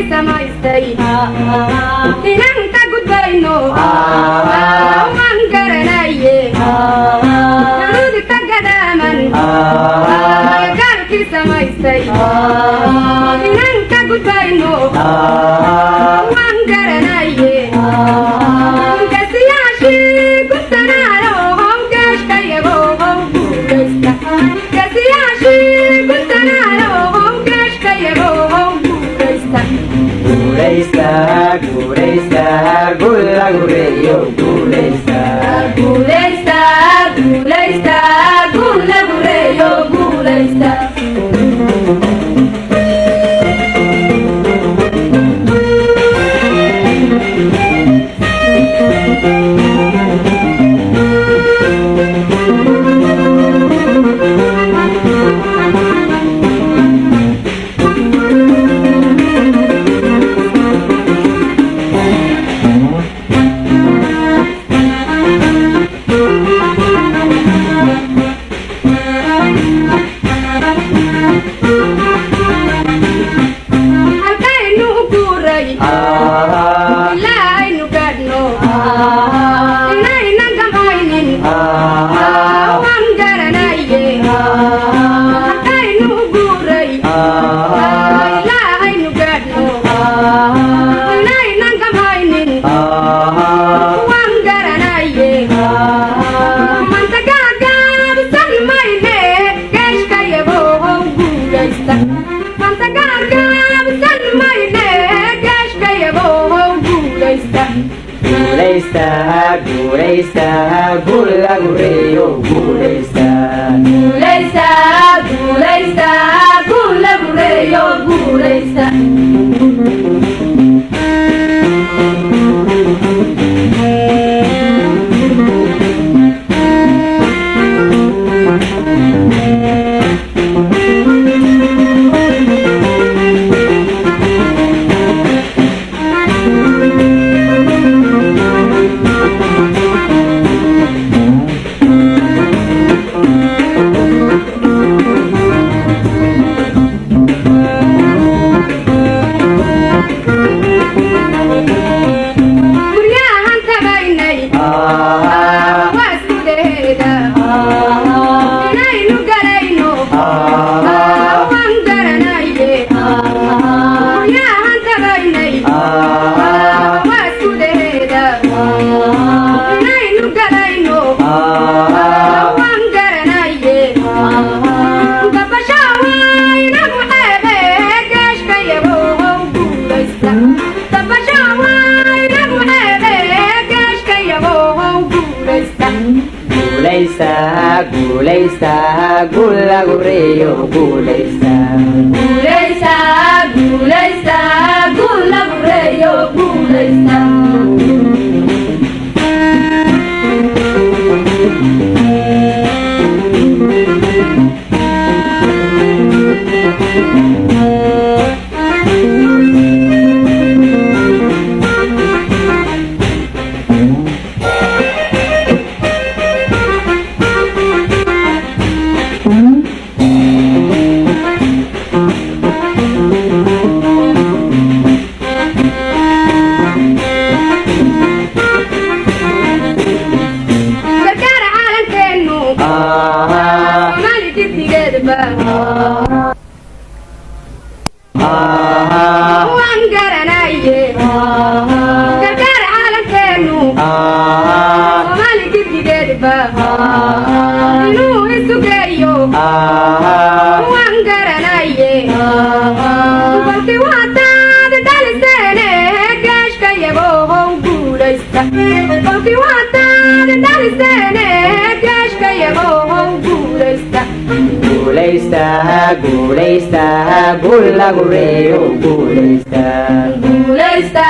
samaystay inaan ka gudbayno waan garanaye anuudi ka gadaaman gaalkii samaystay inaan ka gudbayno waan garanaye kasiyaashii guntanaano howgeeshkayago how guulaysta kasiyaashii guntanaano howgeeshkayago how guulaysta guulaysta guula gureeyo guulaysta guulaysta guulaysta guula gureeyo guulaysta guulaysta guulaysta guula gureeyo guulaysta guulaysta guulaysta guula gureeyo guulaysta guulaysta guula gureeyo guulaysta guulaysta guulaysta guula gureeyo guulaysta waan garanaye gargaar caalamkeenu soomaali gidigeedba inuu isu geeyo waan garanaye balki waataad dhaliseene geeshkayago how guulaysta balki waataad dhaliseene geeshkayago how guulaysta guulaysta guulaysta guula gureeyo guulaysta guulaysta